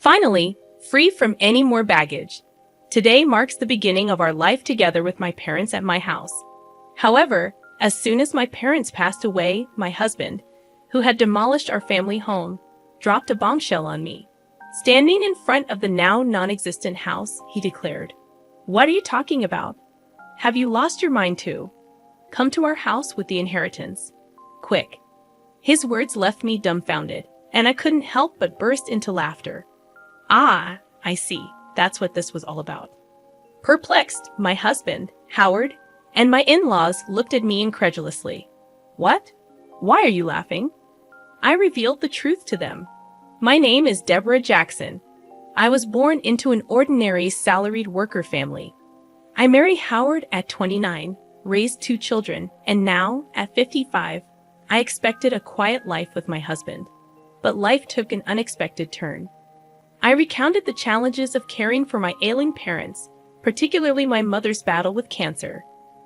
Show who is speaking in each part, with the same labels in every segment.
Speaker 1: Finally, free from any more baggage. Today marks the beginning of our life together with my parents at my house. However, as soon as my parents passed away, my husband, who had demolished our family home, dropped a bombshell on me. Standing in front of the now non-existent house, he declared, "What are you talking about? Have you lost your mind too? Come to our house with the inheritance. Quick." His words left me dumbfounded, and I couldn't help but burst into laughter. Ah, I see. That's what this was all about. Perplexed, my husband, Howard, and my in-laws looked at me incredulously. What? Why are you laughing? I revealed the truth to them. My name is Deborah Jackson. I was born into an ordinary salaried worker family. I married Howard at 29, raised 2 children, and now, at 55, I expected a quiet life with my husband. But life took an unexpected turn. I recounted the challenges of caring for my ailing parents, particularly my mother's battle with cancer.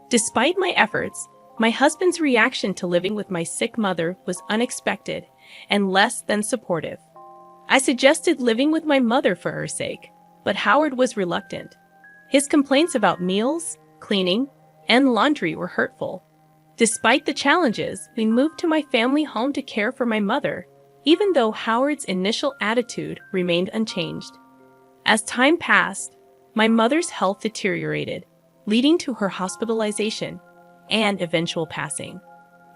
Speaker 1: Despite my efforts, my husband's reaction to living with my sick mother was unexpected and less than supportive. I suggested living with my mother for her sake, but Howard was reluctant. His complaints about meals, cleaning, and laundry were hurtful. Despite the challenges, we moved to my family home to care for my mother, even though Howard's initial attitude remained unchanged. As time passed, my mother's health deteriorated, leading to her hospitalization and eventual passing.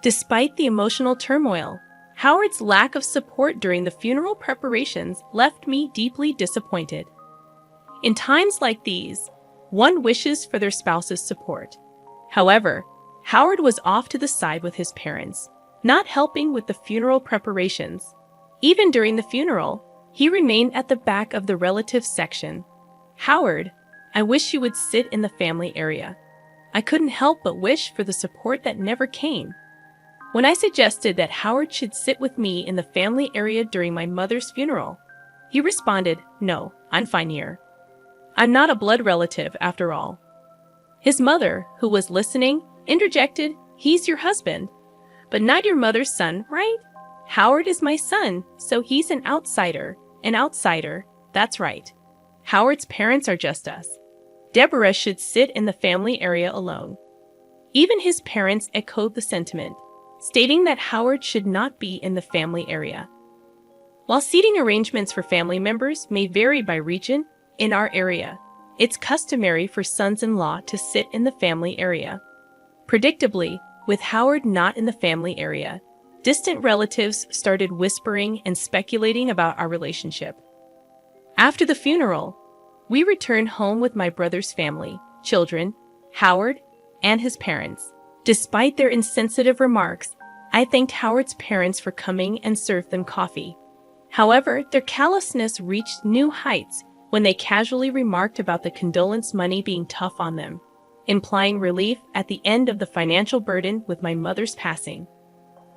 Speaker 1: Despite the emotional turmoil, Howard's lack of support during the funeral preparations left me deeply disappointed. In times like these, one wishes for their spouse's support. However, Howard was off to the side with his parents, not helping with the funeral preparations. Even during the funeral, he remained at the back of the relatives section. "Howard, I wish you would sit in the family area." I couldn't help but wish for the support that never came. When I suggested that Howard should sit with me in the family area during my mother's funeral, he responded, "No, I'm fine here. I'm not a blood relative after all." His mother, who was listening, interjected, "He's your husband, but not your mother's son, right? Howard is my son, so he's an outsider. An outsider, that's right. Howard's parents are just us. Deborah should sit in the family area alone." Even his parents echoed the sentiment, stating that Howard should not be in the family area. While seating arrangements for family members may vary by region, in our area, it's customary for sons-in-law to sit in the family area. Predictably, with Howard not in the family area, distant relatives started whispering and speculating about our relationship. After the funeral, we returned home with my brother's family, children, Howard, and his parents. Despite their insensitive remarks, I thanked Howard's parents for coming and served them coffee. However, their callousness reached new heights when they casually remarked about the condolence money being tough on them, implying relief at the end of the financial burden with my mother's passing.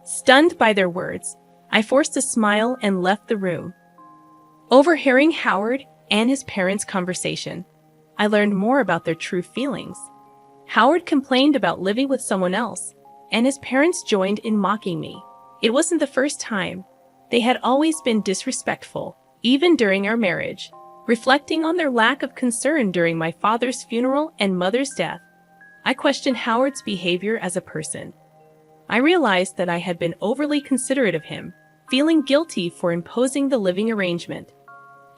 Speaker 1: Stunned by their words, I forced a smile and left the room. Overhearing Howard and his parents' conversation, I learned more about their true feelings. Howard complained about living with someone else, and his parents joined in mocking me. It wasn't the first time. They had always been disrespectful, even during our marriage. Reflecting on their lack of concern during my father's funeral and mother's death, I questioned Howard's behavior as a person. I realized that I had been overly considerate of him, feeling guilty for imposing the living arrangement.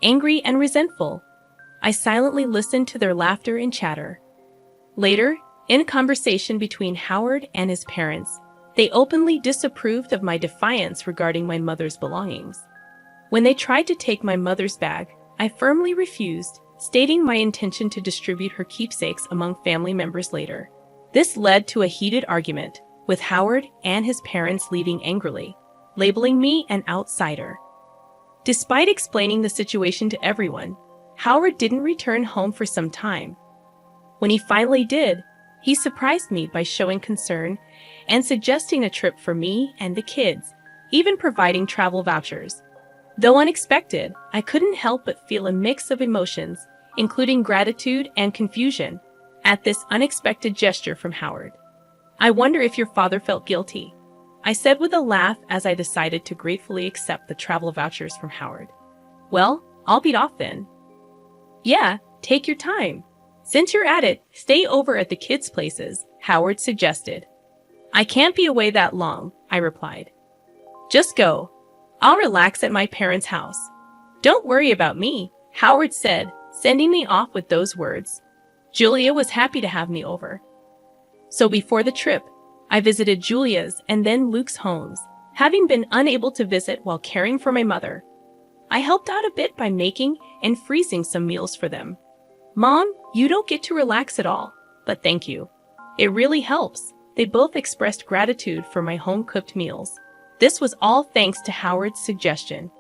Speaker 1: Angry and resentful, I silently listened to their laughter and chatter. Later, in a conversation between Howard and his parents, they openly disapproved of my defiance regarding my mother's belongings. When they tried to take my mother's bag, I firmly refused, stating my intention to distribute her keepsakes among family members later. This led to a heated argument, with Howard and his parents leaving angrily, labeling me an outsider. Despite explaining the situation to everyone, Howard didn't return home for some time. When he finally did, he surprised me by showing concern and suggesting a trip for me and the kids, even providing travel vouchers. Though unexpected, I couldn't help but feel a mix of emotions, including gratitude and confusion, at this unexpected gesture from Howard. "I wonder if your father felt guilty," I said with a laugh as I decided to gratefully accept the travel vouchers from Howard. "Well, I'll beat off then. Yeah, take your time. Since you're at it, stay over at the kids' places, Howard suggested. I can't be away that long, I replied. Just go. I'll relax at my parents' house. Don't worry about me, Howard said, sending me off with those words. Julia was happy to have me over. So before the trip, I visited Julia's and then Luke's homes, having been unable to visit while caring for my mother. I helped out a bit by making and freezing some meals for them. Mom, you don't get to relax at all, but thank you. It really helps. They both expressed gratitude for my home-cooked meals. This was all thanks to Howard's suggestion.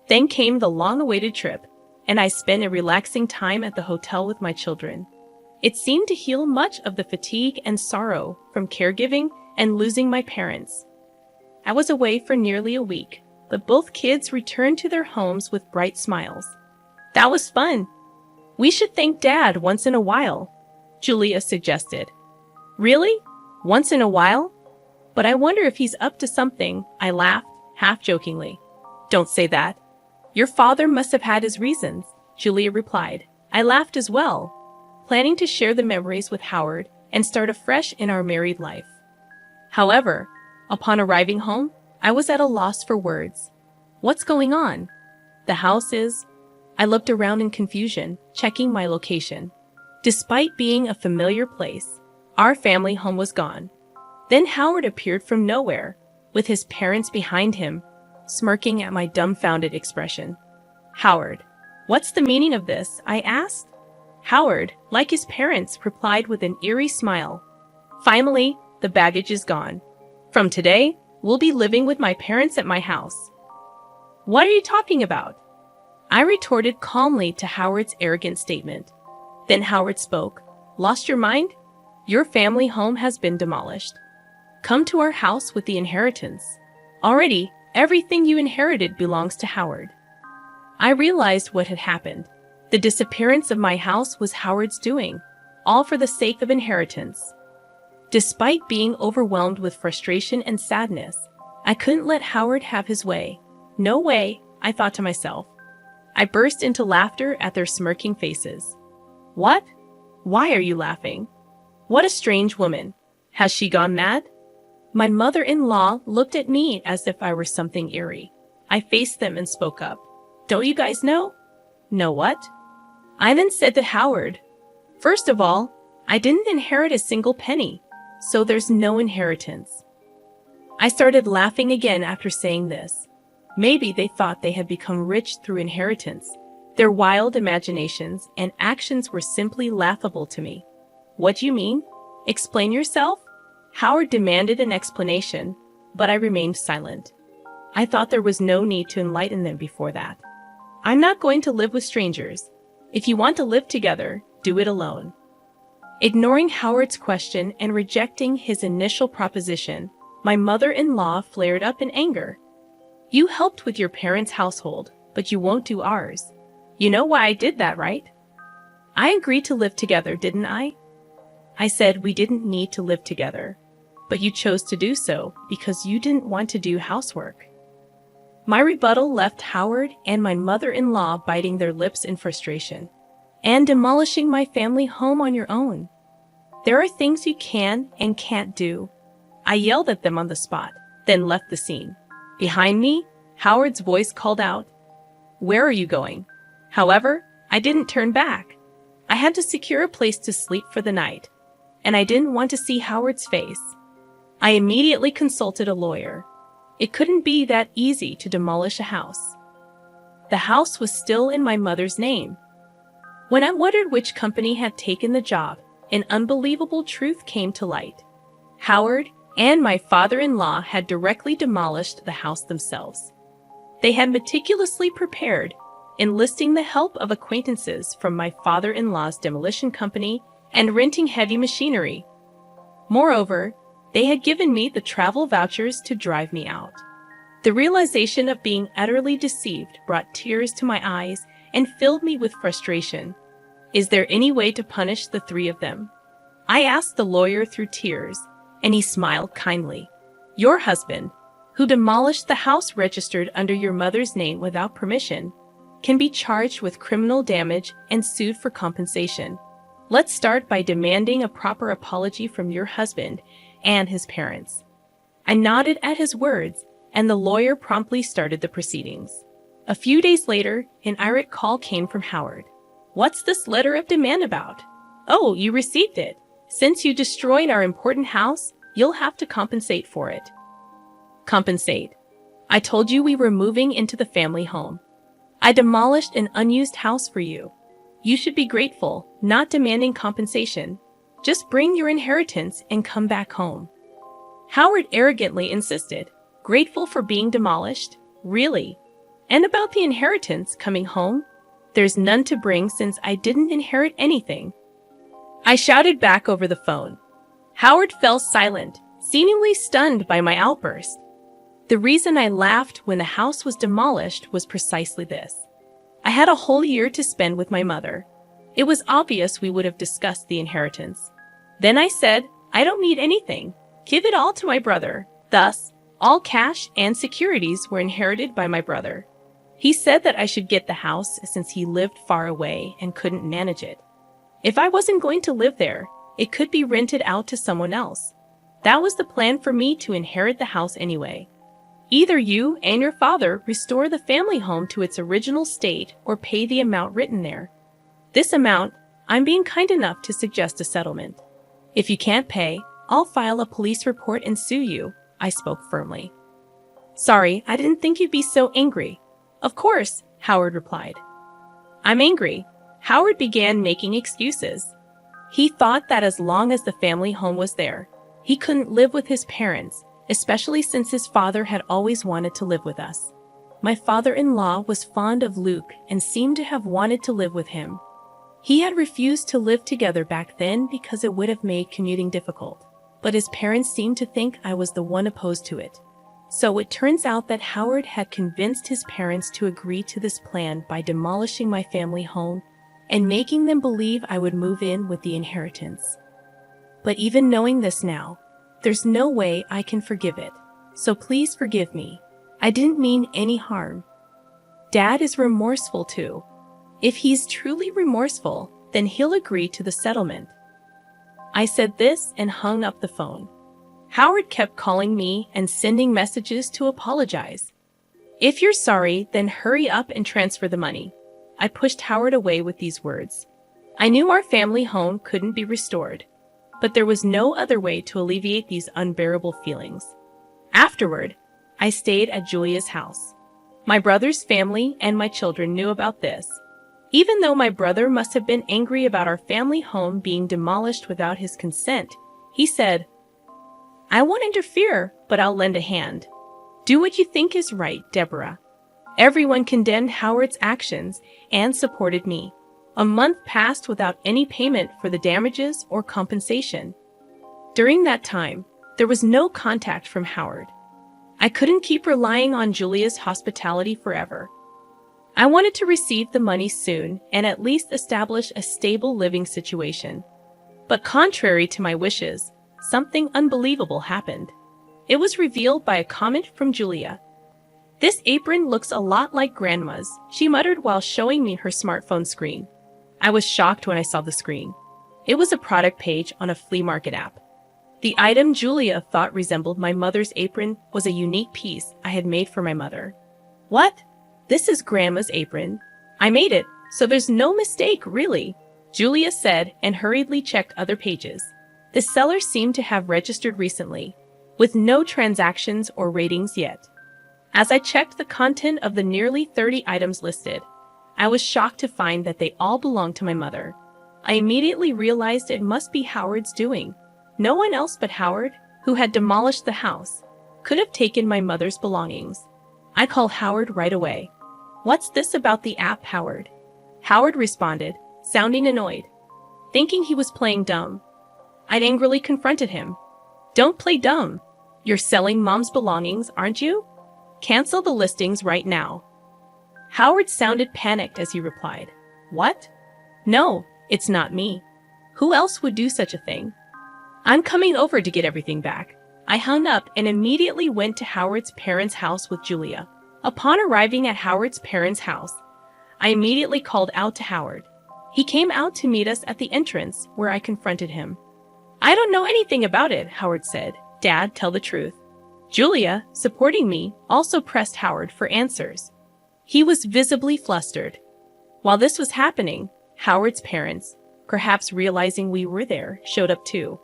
Speaker 1: Then came the long-awaited trip, and I spent a relaxing time at the hotel with my children. It seemed to heal much of the fatigue and sorrow from caregiving and losing my parents. I was away for nearly a week, but both kids returned to their homes with bright smiles. That was fun. We should thank Dad once in a while, Julia suggested. Really? Once in a while? But I wonder if he's up to something, I laughed, half-jokingly. Don't say that. Your father must have had his reasons, Julia replied. I laughed as well, planning to share the memories with Howard and start afresh in our married life. However, upon arriving home, I was at a loss for words. What's going on? The house is... I looked around in confusion, checking my location. Despite being a familiar place, our family home was gone. Then Howard appeared from nowhere, with his parents behind him, smirking at my dumbfounded expression. Howard, what's the meaning of this? I asked. Howard, like his parents, replied with an eerie smile. Finally, the baggage is gone. From today, we'll be living with my parents at my house. What are you talking about? I retorted calmly to Howard's arrogant statement. Then Howard spoke. Lost your mind? Your family home has been demolished. Come to our house with the inheritance. Already, everything you inherited belongs to Howard. I realized what had happened. The disappearance of my house was Howard's doing, all for the sake of inheritance. Despite being overwhelmed with frustration and sadness, I couldn't let Howard have his way. No way, I thought to myself. I burst into laughter at their smirking faces. What? Why are you laughing? What a strange woman. Has she gone mad? My mother-in-law looked at me as if I were something eerie. I faced them and spoke up. Don't you guys know? Know what? I then said to Howard, first of all, I didn't inherit a single penny, so there's no inheritance. I started laughing again after saying this. Maybe they thought they had become rich through inheritance. Their wild imaginations and actions were simply laughable to me. What do you mean? Explain yourself? Howard demanded an explanation, but I remained silent. I thought there was no need to enlighten them before that. I'm not going to live with strangers. If you want to live together, do it alone. Ignoring Howard's question and rejecting his initial proposition, my mother-in-law flared up in anger. You helped with your parents' household, but you won't do ours. You know why I did that, right? I agreed to live together, didn't I? I said we didn't need to live together, but you chose to do so because you didn't want to do housework. My rebuttal left Howard and my mother-in-law biting their lips in frustration. And demolishing my family home on your own. There are things you can and can't do. I yelled at them on the spot, then left the scene. Behind me, Howard's voice called out, "Where are you going?" However, I didn't turn back. I had to secure a place to sleep for the night, and I didn't want to see Howard's face. I immediately consulted a lawyer. It couldn't be that easy to demolish a house. The house was still in my mother's name. When I wondered which company had taken the job, an unbelievable truth came to light. Howard and my father-in-law had directly demolished the house themselves. They had meticulously prepared, enlisting the help of acquaintances from my father-in-law's demolition company and renting heavy machinery. Moreover, they had given me the travel vouchers to drive me out. The realization of being utterly deceived brought tears to my eyes and filled me with frustration. Is there any way to punish the three of them? I asked the lawyer through tears, and he smiled kindly. Your husband, who demolished the house registered under your mother's name without permission, can be charged with criminal damage and sued for compensation. Let's start by demanding a proper apology from your husband and his parents." I nodded at his words, and the lawyer promptly started the proceedings. A few days later, an irate call came from Howard. "What's this letter of demand about?" "Oh, you received it. Since you destroyed our important house, you'll have to compensate for it." "Compensate? I told you we were moving into the family home. I demolished an unused house for you. You should be grateful, not demanding compensation. Just bring your inheritance and come back home." Howard arrogantly insisted. "Grateful for being demolished? Really? And about the inheritance coming home? There's none to bring since I didn't inherit anything." I shouted back over the phone. Howard fell silent, seemingly stunned by my outburst. The reason I laughed when the house was demolished was precisely this. I had a whole year to spend with my mother. It was obvious we would have discussed the inheritance. Then I said, "I don't need anything. Give it all to my brother." Thus, all cash and securities were inherited by my brother. He said that I should get the house since he lived far away and couldn't manage it. If I wasn't going to live there, it could be rented out to someone else. That was the plan for me to inherit the house anyway. Either you and your father restore the family home to its original state or pay the amount written there. This amount, I'm being kind enough to suggest a settlement. If you can't pay, I'll file a police report and sue you," I spoke firmly. "Sorry, I didn't think you'd be so angry." "Of course," Howard replied. "I'm angry." Howard began making excuses. He thought that as long as the family home was there, he couldn't live with his parents, especially since his father had always wanted to live with us. My father-in-law was fond of Luke and seemed to have wanted to live with him. He had refused to live together back then because it would have made commuting difficult, but his parents seemed to think I was the one opposed to it. So it turns out that Howard had convinced his parents to agree to this plan by demolishing my family home and making them believe I would move in with the inheritance. But even knowing this now, there's no way I can forgive it. So please forgive me. I didn't mean any harm. Dad is remorseful too. If he's truly remorseful, then he'll agree to the settlement." I said this and hung up the phone. Howard kept calling me and sending messages to apologize. "If you're sorry, then hurry up and transfer the money." I pushed Howard away with these words. I knew our family home couldn't be restored, but there was no other way to alleviate these unbearable feelings. Afterward, I stayed at Julia's house. My brother's family and my children knew about this. Even though my brother must have been angry about our family home being demolished without his consent, he said, "I won't interfere, but I'll lend a hand. Do what you think is right, Deborah." Everyone condemned Howard's actions and supported me. A month passed without any payment for the damages or compensation. During that time, there was no contact from Howard. I couldn't keep relying on Julia's hospitality forever. I wanted to receive the money soon and at least establish a stable living situation. But contrary to my wishes, something unbelievable happened. It was revealed by a comment from Julia. "This apron looks a lot like Grandma's," she muttered while showing me her smartphone screen. I was shocked when I saw the screen. It was a product page on a flea market app. The item Julia thought resembled my mother's apron was a unique piece I had made for my mother. "What? This is Grandma's apron. I made it, so there's no mistake, really," Julia said and hurriedly checked other pages. The seller seemed to have registered recently, with no transactions or ratings yet. As I checked the content of the nearly 30 items listed, I was shocked to find that they all belonged to my mother. I immediately realized it must be Howard's doing. No one else but Howard, who had demolished the house, could have taken my mother's belongings. I called Howard right away. "What's this about the app, Howard?" Howard responded, sounding annoyed, thinking he was playing dumb. I'd angrily confronted him. "Don't play dumb. You're selling Mom's belongings, aren't you? Cancel the listings right now." Howard sounded panicked as he replied, "What? No, it's not me. Who else would do such a thing? I'm coming over to get everything back." I hung up and immediately went to Howard's parents' house with Julia. Upon arriving at Howard's parents' house, I immediately called out to Howard. He came out to meet us at the entrance, where I confronted him. "I don't know anything about it," Howard said. "Dad, tell the truth." Julia, supporting me, also pressed Howard for answers. He was visibly flustered. While this was happening, Howard's parents, perhaps realizing we were there, showed up too.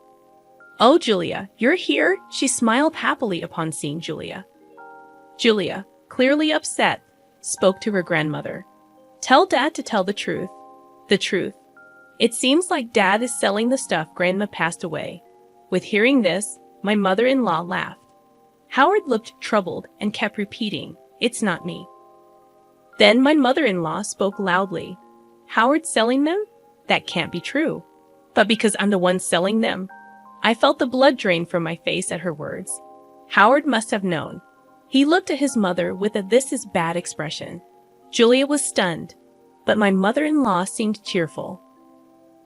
Speaker 1: "Oh, Julia, you're here?" She smiled happily upon seeing Julia. Julia, clearly upset, spoke to her grandmother. "Tell Dad to tell the truth. The truth. It seems like Dad is selling the stuff Grandma passed away." With hearing this, my mother-in-law laughed. Howard looked troubled and kept repeating, "It's not me." Then my mother-in-law spoke loudly. "Howard's selling them? That can't be true." But because I'm the one selling them, I felt the blood drain from my face at her words. Howard must have known. He looked at his mother with a "this is bad" expression. Julia was stunned, but my mother-in-law seemed cheerful.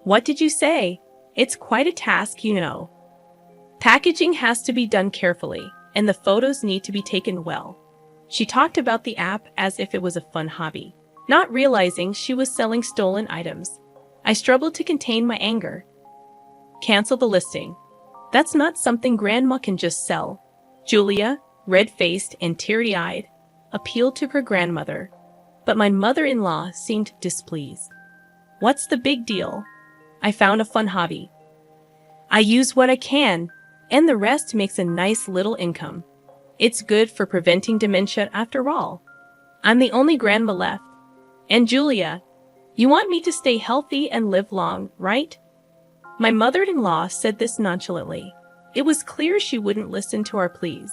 Speaker 1: "What did you say? It's quite a task, you know. Packaging has to be done carefully, and the photos need to be taken well." She talked about the app as if it was a fun hobby, not realizing she was selling stolen items. I struggled to contain my anger. "Cancel the listing. That's not something Grandma can just sell." Julia, red-faced and teary-eyed, appealed to her grandmother, but my mother-in-law seemed displeased. "What's the big deal? I found a fun hobby. I use what I can, and the rest makes a nice little income. It's good for preventing dementia after all. I'm the only grandma left. And Julia, you want me to stay healthy and live long, right?" My mother-in-law said this nonchalantly. It was clear she wouldn't listen to our pleas.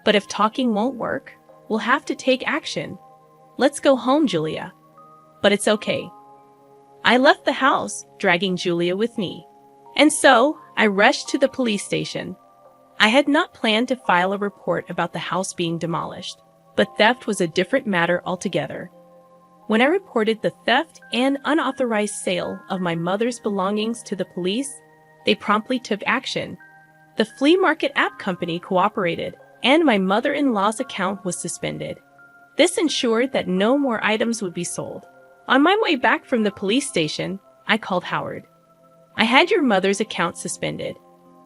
Speaker 1: "But if talking won't work, we'll have to take action. Let's go home, Julia." "But it's okay." I left the house, dragging Julia with me. And so, I rushed to the police station. I had not planned to file a report about the house being demolished, but theft was a different matter altogether. When I reported the theft and unauthorized sale of my mother's belongings to the police, they promptly took action. The flea market app company cooperated, and my mother-in-law's account was suspended. This ensured that no more items would be sold. On my way back from the police station, I called Howard. "I had your mother's account suspended.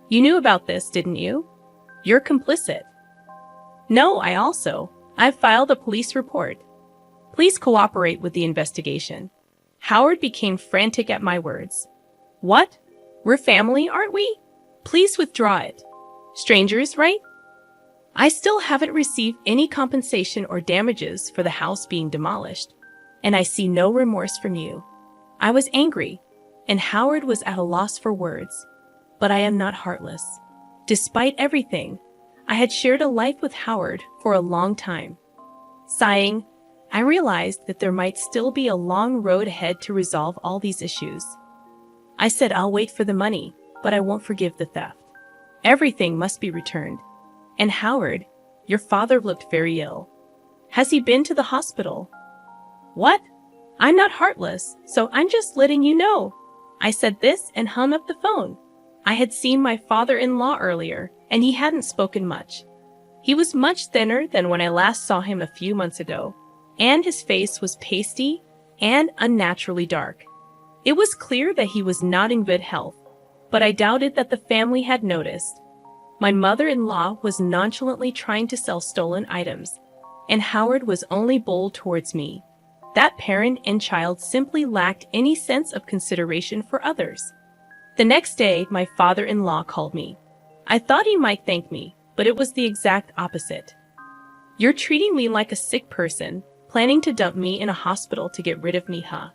Speaker 1: You knew about this, didn't you? You're complicit." "No, I've filed a police report. Please cooperate with the investigation." Howard became frantic at my words. "What? We're family, aren't we? Please withdraw it. Strangers, right? I still haven't received any compensation or damages for the house being demolished, and I see no remorse from you." I was angry, and Howard was at a loss for words. But I am not heartless. Despite everything, I had shared a life with Howard for a long time. Sighing, I realized that there might still be a long road ahead to resolve all these issues. I said, "I'll wait for the money, but I won't forgive the theft. Everything must be returned. And Howard, your father looked very ill. Has he been to the hospital?" "What? I'm not heartless, so I'm just letting you know." I said this and hung up the phone. I had seen my father-in-law earlier, and he hadn't spoken much. He was much thinner than when I last saw him a few months ago, and his face was pasty and unnaturally dark. It was clear that he was not in good health, but I doubted that the family had noticed. My mother-in-law was nonchalantly trying to sell stolen items, and Howard was only bold towards me. That parent and child simply lacked any sense of consideration for others. The next day, my father-in-law called me. I thought he might thank me, but it was the exact opposite. "You're treating me like a sick person, planning to dump me in a hospital to get rid of me, huh?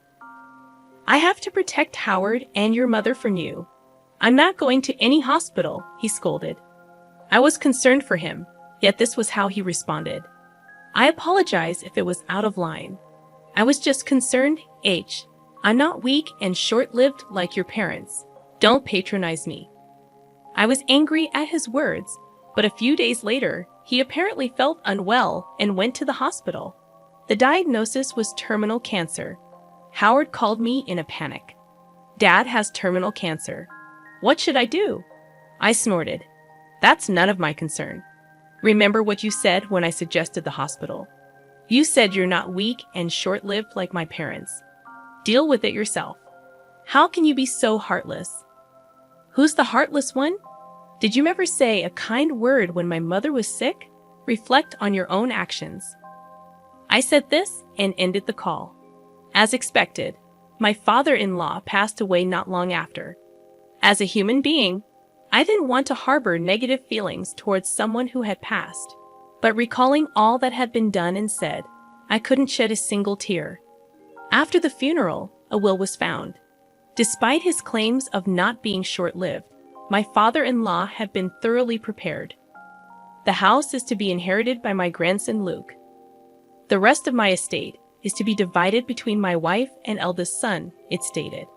Speaker 1: I have to protect Howard and your mother from you. I'm not going to any hospital," he scolded. I was concerned for him, yet this was how he responded. "I apologize if it was out of line. I was just concerned, I'm not weak and short-lived like your parents. Don't patronize me." I was angry at his words, but a few days later, he apparently felt unwell and went to the hospital. The diagnosis was terminal cancer. Howard called me in a panic. "Dad has terminal cancer. What should I do?" I snorted. "That's none of my concern. Remember what you said when I suggested the hospital. You said you're not weak and short-lived like my parents. Deal with it yourself. How can you be so heartless? Who's the heartless one? Did you ever say a kind word when my mother was sick? Reflect on your own actions. I said this and ended the call. As expected, my father-in-law passed away not long after. As a human being, I didn't want to harbor negative feelings towards someone who had passed. But recalling all that had been done and said, I couldn't shed a single tear. After the funeral, a will was found. Despite his claims of not being short-lived, my father-in-law had been thoroughly prepared. The house is to be inherited by my grandson Luke. The rest of my estate is to be divided between my wife and eldest son, it stated.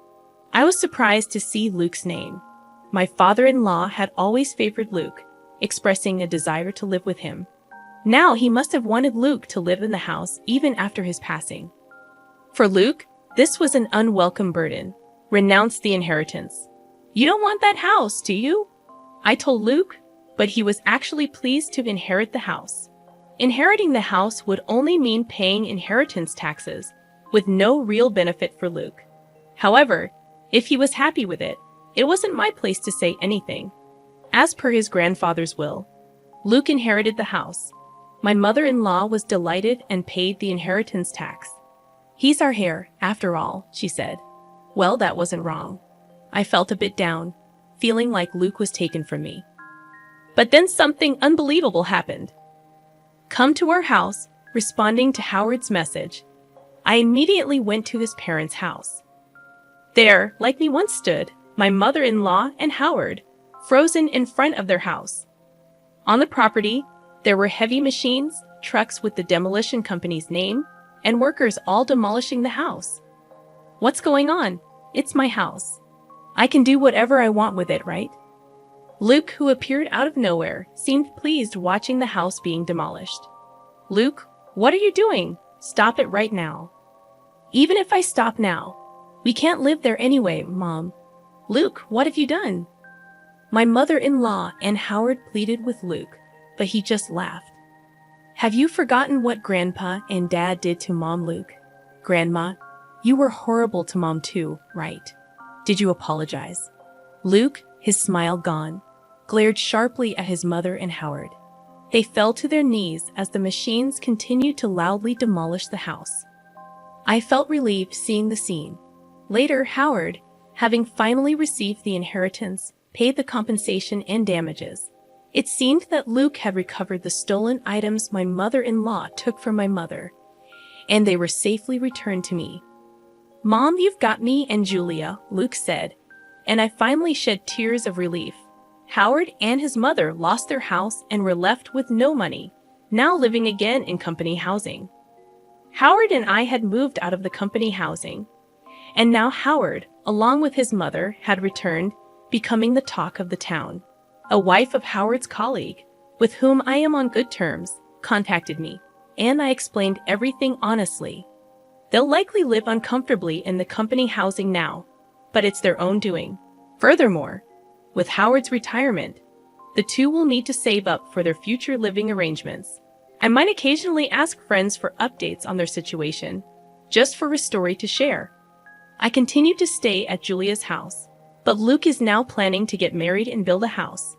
Speaker 1: I was surprised to see Luke's name. My father-in-law had always favored Luke, expressing a desire to live with him. Now he must have wanted Luke to live in the house even after his passing. For Luke, this was an unwelcome burden. Renounce the inheritance. You don't want that house, do you? I told Luke, but he was actually pleased to inherit the house. Inheriting the house would only mean paying inheritance taxes, with no real benefit for Luke. However, if he was happy with it, it wasn't my place to say anything. As per his grandfather's will, Luke inherited the house. My mother-in-law was delighted and paid the inheritance tax. He's our heir, after all, she said. Well, that wasn't wrong. I felt a bit down, feeling like Luke was taken from me. But then something unbelievable happened. Come to our house, responding to Howard's message. I immediately went to his parents' house. There, like me once stood, my mother-in-law and Howard, frozen in front of their house. On the property, there were heavy machines, trucks with the demolition company's name, and workers all demolishing the house. What's going on? It's my house. I can do whatever I want with it, right? Luke, who appeared out of nowhere, seemed pleased watching the house being demolished. Luke, what are you doing? Stop it right now. Even if I stop now, we can't live there anyway, Mom. Luke, what have you done? My mother-in-law and Howard pleaded with Luke, but he just laughed. Have you forgotten what Grandpa and Dad did to Mom, Luke? Grandma, you were horrible to Mom too, right? Did you apologize? Luke, his smile gone, glared sharply at his mother and Howard. They fell to their knees as the machines continued to loudly demolish the house. I felt relieved seeing the scene. Later, Howard, having finally received the inheritance, paid the compensation and damages. It seemed that Luke had recovered the stolen items my mother-in-law took from my mother, and they were safely returned to me. Mom, you've got me and Julia, Luke said, and I finally shed tears of relief. Howard and his mother lost their house and were left with no money, now living again in company housing. Howard and I had moved out of the company housing, and now Howard, along with his mother, had returned, becoming the talk of the town. A wife of Howard's colleague, with whom I am on good terms, contacted me, and I explained everything honestly. They'll likely live uncomfortably in the company housing now, but it's their own doing. Furthermore, with Howard's retirement, the two will need to save up for their future living arrangements. I might occasionally ask friends for updates on their situation, just for a story to share. I continue to stay at Julia's house, but Luke is now planning to get married and build a house.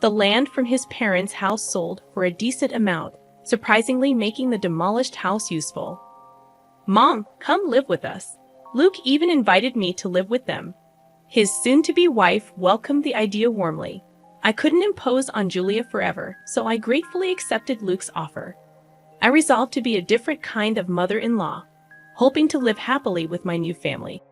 Speaker 1: The land from his parents' house sold for a decent amount, surprisingly making the demolished house useful. Mom, come live with us. Luke even invited me to live with them. His soon-to-be wife welcomed the idea warmly. I couldn't impose on Julia forever, so I gratefully accepted Luke's offer. I resolved to be a different kind of mother-in-law, hoping to live happily with my new family.